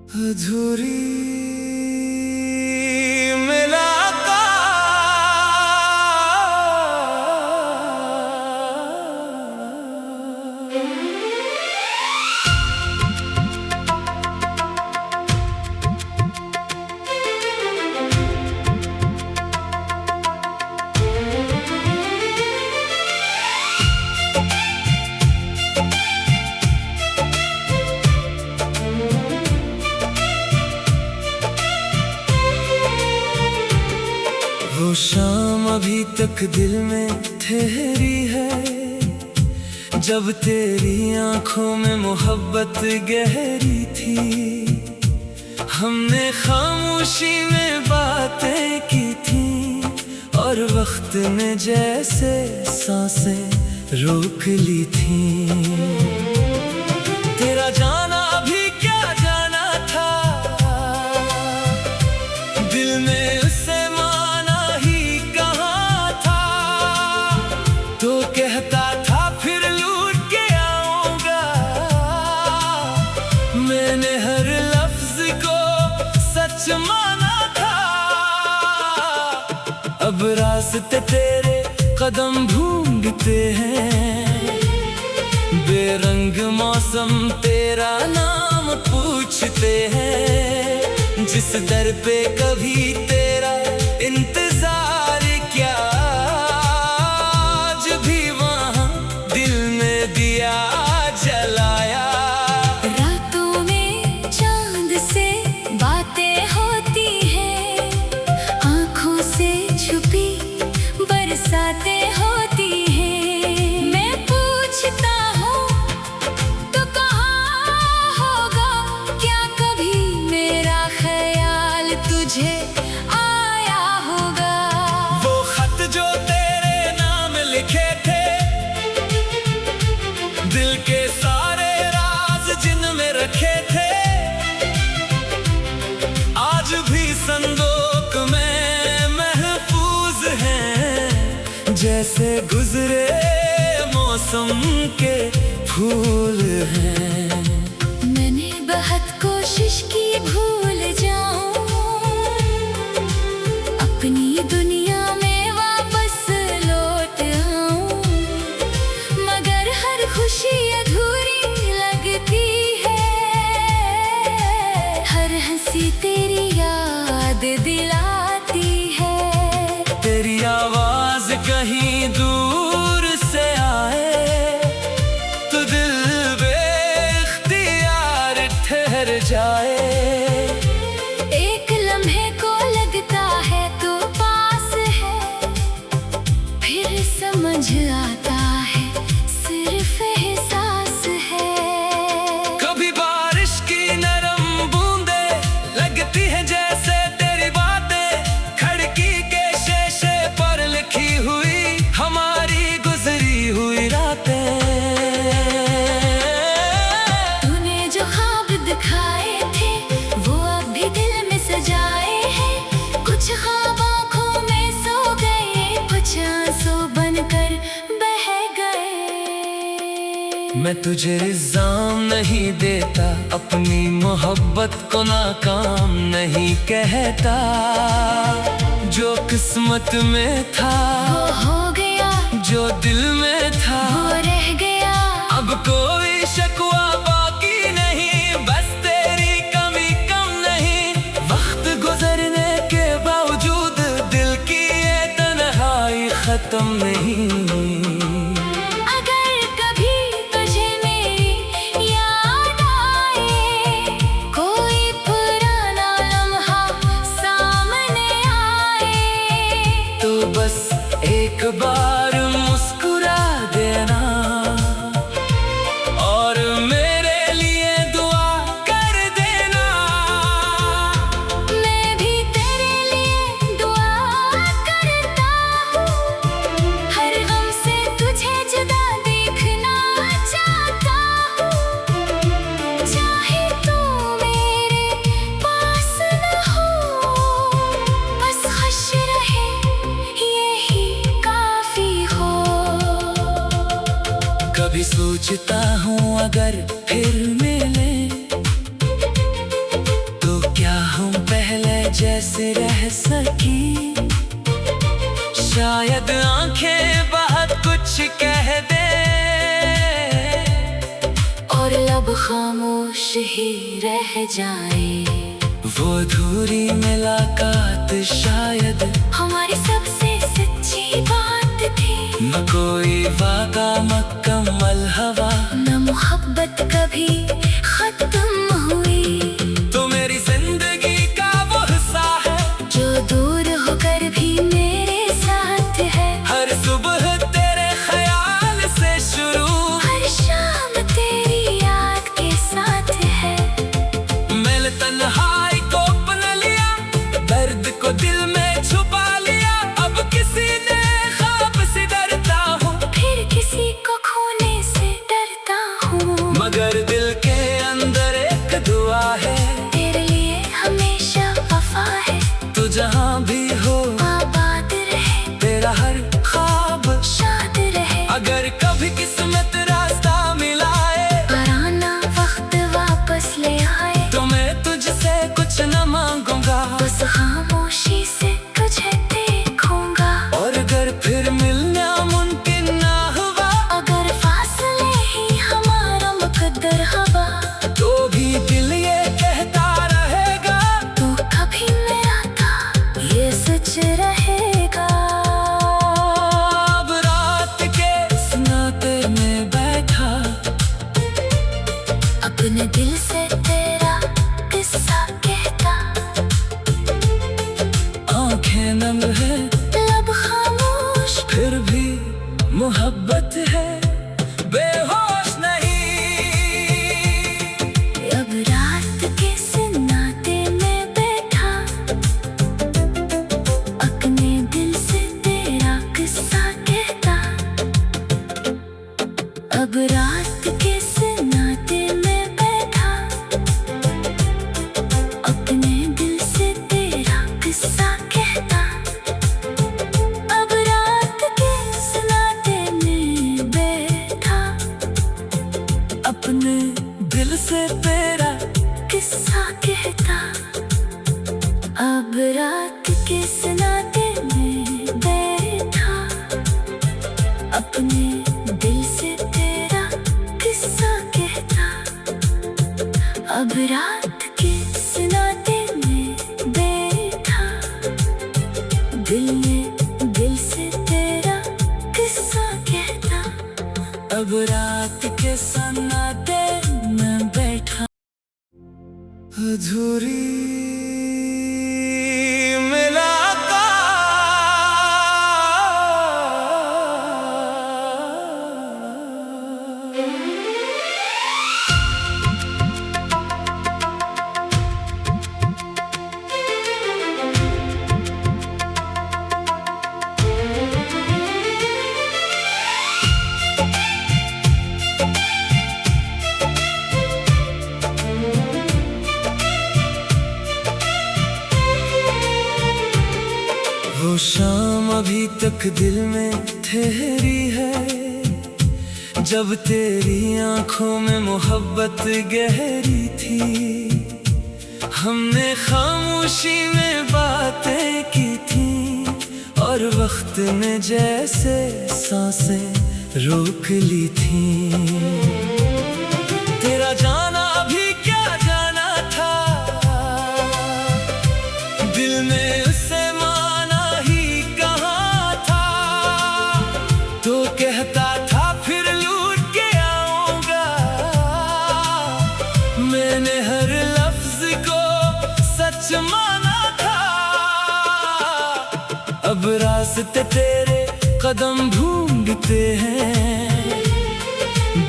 अधूरी वो शाम अभी तक दिल में ठहरी है, जब तेरी आंखों में मोहब्बत गहरी थी। हमने खामोशी में बातें की थी और वक्त ने जैसे सांसें रोक ली थी। तेरा जाना भी क्या जाना था, दिल में उसे माना ही कहाँ था। तो कहता था फिर लूट के आऊंगा, मैंने हर लफ्ज को सच माना था। अब रास्ते तेरे कदम ढूंढते हैं, बेरंग मौसम तेरा नाम पूछते हैं। जिस दर पे कभी तेरा इंतजार किया, आज भी वहाँ दिल में दिया जलाया। रातों में चांद से बातें होती हैं, आँखों से छुपी बरसातें होती हैं। मैं पूछता हूँ तो कहाँ होगा, क्या कभी मेरा ख्याल तुझे आया होगा। वो खत जो तेरे नाम लिखे थे, दिल के सारे राज जिनमें रखे थे, आज भी संदूक में महफूज हैं। जैसे गुजरे मौसम के फूल हैं। मैंने बहुत कोशिश की भूल जाऊं, अपनी दुनिया में वापस लौट आऊं, मगर हर खुशी अधूरी लगती है। हर हंसी तेरी याद दिलाती है। तेरी आवाज कहीं दूर से आए तो दिल बेख्तियार ठहर जाए। एक लम्हे को लगता है तो पास है, फिर समझ आता है सिर्फ एहसास है। कभी बारिश की नरम बूंदे लगती है जैसे तेरी बातें, खिड़की के शीशे पर लिखी हुई हमारी गुजरी हुई रातें। तूने जो ख्वाब दिखाए थे वो अब भी दिल में सजाए हैं। कुछ ख्वाब आँखों में सो गए, कुछ आंसू बनकर बह गए। मैं तुझे इल्जाम नहीं देता, अपनी मोहब्बत को नाकाम नहीं कहता। जो किस्मत में था वो हो गया, जो दिल में था वो रह गया। अब कोई शिकवा बाकी नहीं, बस तेरी कमी कम नहीं। वक्त गुजरने के बावजूद दिल की ये तन्हाई खत्म नहीं। अगर कभी तुझे मेरी याद आए, कोई पुराना लम्हा सामने आए, तो बस एक बार मुस्कुरा देना और मेरे लिए दुआ कर देना। मैं भी तेरे लिए दुआ करता हूँ। हर गम से तुझे जुदा देखना चाहता हूँ। चाहे तू मेरे पास न हो, बस खुश रहे यही काफी हो। कभी सोचता हूँ अगर फिर मिले कैसे रह सकी। शायद आंखें बहुत कुछ कह दे और लब खामोश ही रह जाए। वो अधूरी मुलाकात शायद हमारी सबसे सच्ची बात थी। न कोई वादा मुकम्मल हवा, न मोहब्बत कभी खत्म हुई। तो मेरी जिंदगी का वो हिस्सा है जो दूर होकर भी मेरे साथ है। हर सुबह तेरे ख्याल से शुरू, हर शाम तेरी याद के साथ है। मैंने तन्हाई को अपना लिया, दर्द को दिल में छुपा लिया। अब किसी ने ख्वाब से डरता हूँ, फिर किसी को खोने से डरता हूँ। मगर दिल के अंदर एक दुआ है, तेरे लिए हमेशा वफा है। तू जहाँ भी हो आबाद रहे, तेरा हर ख्वाब शाद रहे। अगर कभी किस्मत रास्ता मिलाए, पुराना वक्त वापस ले आए, तो मैं तुझसे कुछ न मांगूंगा, बस खामोशी से तुझे देखूंगा। और अगर फिर मिलना मुमकिन ना हुआ, अगर फासले ही हमारा मुकद्दर हवा, तो भी दिल ये कहता रहेगा, तू कभी मेरा था, ये सच रहेगा। अब रात के सन्नाटे में बैठा, अपने दिल से तेरा किस्सा कहता। आंखें नम है लब खामोश, फिर भी मोहब्बत है, बेहोश नहीं। अब रात के सन्नाटे में बैठा, अपने दिल से तेरा किस्सा कहता। अब रात के सन्नाटे में बैठा, अपने दिल से तेरा किस्सा कहता। अब रात के सन्नाटे में बैठा, अपने दिल से तेरा किस्सा कहता। अब रात के सन्नाटे में बैठा, अपने दिल से तेरा किस्सा कहता। अब रात के सन्नाटे में बैठा, दिल ने दिल से तेरा किस्सा कहता। अब रात के सन्नाटे में बैठा, अधूरी वो शाम अभी तक दिल में ठहरी है, जब तेरी आंखों में मोहब्बत गहरी थी। हमने खामोशी में बातें की थी, और वक्त ने जैसे सांसें रोक ली थी। तेरा जाना अभी क्या जाना था, दिल ने उसे माना ही कहाँ था। तो कहता था फिर लूट के आऊंगा, मैंने हर लफ्ज को सच माना था। अब रास्ते तेरे कदम ढूंढते हैं,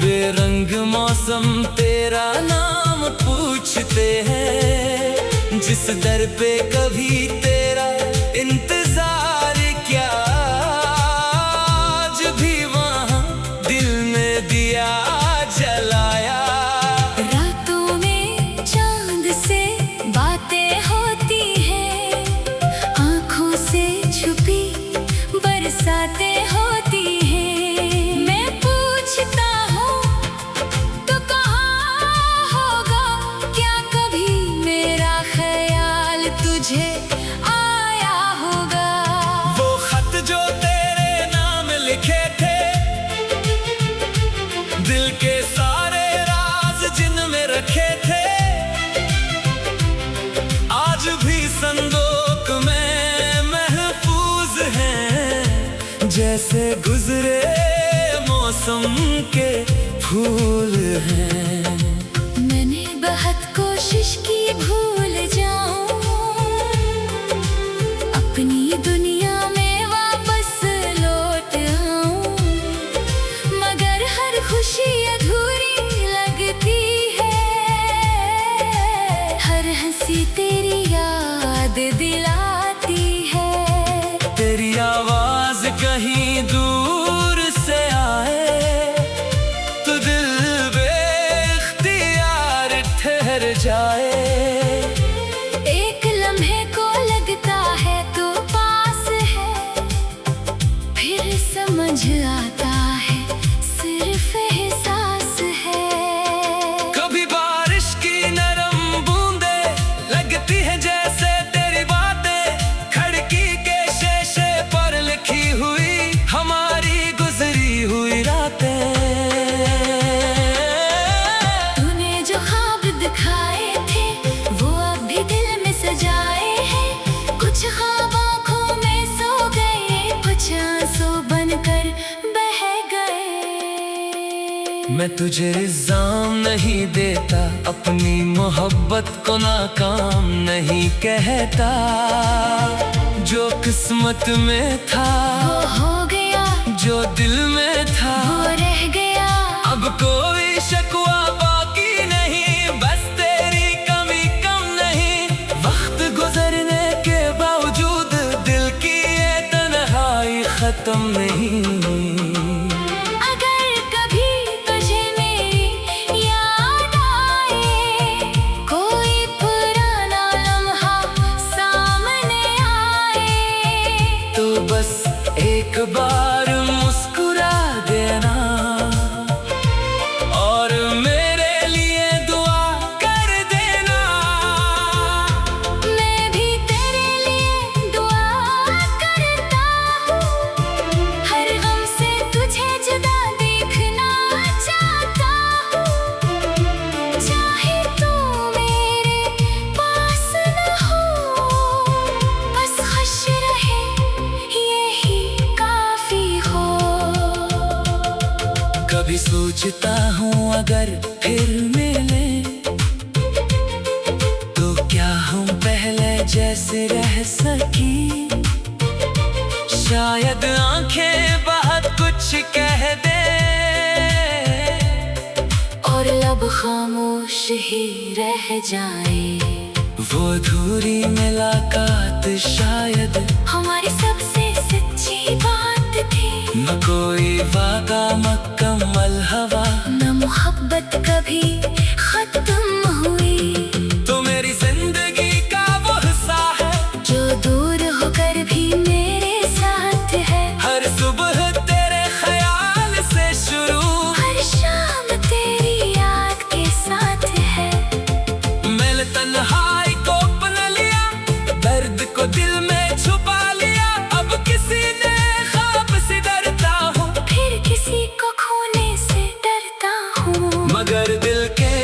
बेरंग मौसम तेरा नाम पूछते हैं। जिस दर पे कभी तेरा इंतजार किया, आज भी वहाँ दिल में दिया जलाया। रातों में चांद से बातें होती हैं, आँखों से छुपी बरसातें होती हैं। मैं पूछता हूँ तो कहाँ होगा, क्या कभी मेरा ख्याल तुझे जैसे गुजरे मौसम के फूल हैं। मैंने बहुत कोशिश की भूल जाऊं, अपनी दुनिया में वापस लौट आऊं, मगर हर खुशी अधूरी लगती है, हर हंसी तेरी याद दिलाती है। तेरी आवाज कहीं दूर से आए तो दिल बेख्तियार ठहर जाए। एक लम्हे को लगता है तो पास है, फिर समझ आता है सिर्फ एहसास है। कभी बारिश की नरम बूंदे लगती है जैसे तेरी बातें, खिड़की के शीशे पर लिखी हुई हमारी गुजरी हुई रातें। तूने जो ख्वाब दिखाए थे वो अब भी दिल में सजाए हैं, कुछ ख्वाब आँखों में सो गए, कुछ आंसू बनकर बह गए। मैं तुझे इल्जाम नहीं देता, अपनी मोहब्बत को नाकाम नहीं कहता। जो किस्मत में था वो हो गया, जो दिल में था वो रह गया। अब कोई शिकवा बाकी नहीं, बस तेरी कमी कम नहीं। वक्त गुजरने के बावजूद दिल की ये तन्हाई खत्म नहीं। अगर कभी तुझे मेरी याद आए, कोई पुराना लम्हा सामने आए, तो बस एक बार मुस्कुरा देना और मेरे लिए दुआ कर देना। मैं भी तेरे लिए दुआ करता हूँ, हर गम से तुझे जुदा देखना चाहता हूँ। चाहे तू मेरे पास न हो, बस खुश रहे यही काफी हो। कभी सोचता हूँ अगर फिर मिले तो क्या हम पहले जैसे रह सकी। शायद आंखें बहुत कुछ कह दे और लब खामोश ही रह जाए। वो अधूरी मुलाकात शायद हमारी सबसे सच्ची बात थी, न कोई वादा मुकम्मल हवा, न मोहब्बत कभी खत्म हुई। तो मेरी जिंदगी का वो हिस्सा है जो दूर होकर भी मेरे साथ है, हर सुबह तेरे ख्याल से शुरू, हर शाम तेरी याद के साथ है। मैंने तन्हाई को अपना लिया, दर्द को दिल में छुपा लिया। अब किसी ने ख्वाब से डरता हूँ, फिर किसी को खोने से डरता हूँ, मगर दिल के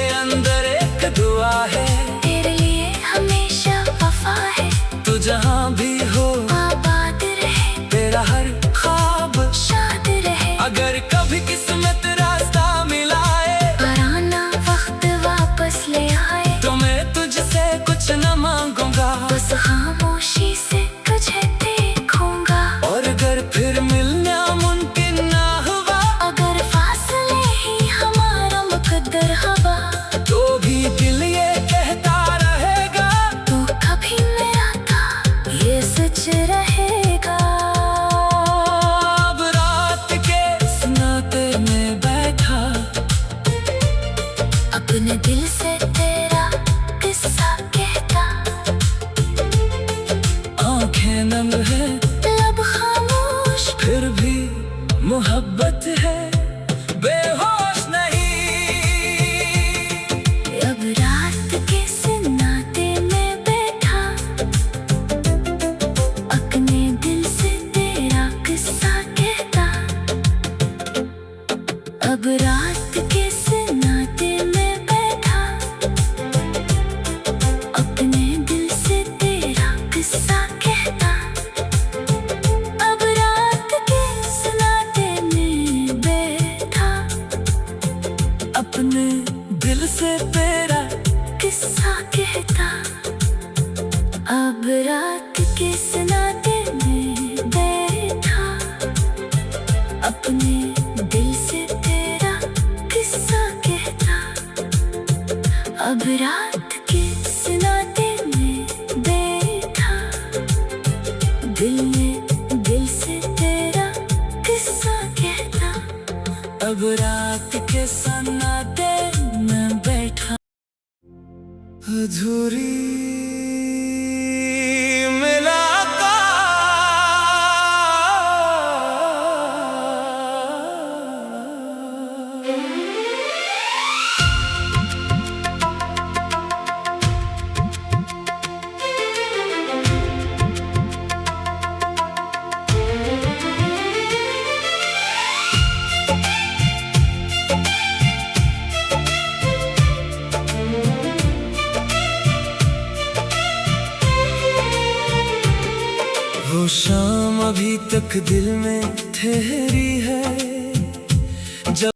किस्सा कहता। अब रात के सन्नाटे में बैठा, अपने दिल से तेरा किस्सा कहता। अब रात के सन्नाटे में बैठा, दिल से तेरा किस्सा कहता। अब रात के सन्नाटे में बैठा, अधूरी वो शाम अभी तक दिल में ठहरी है।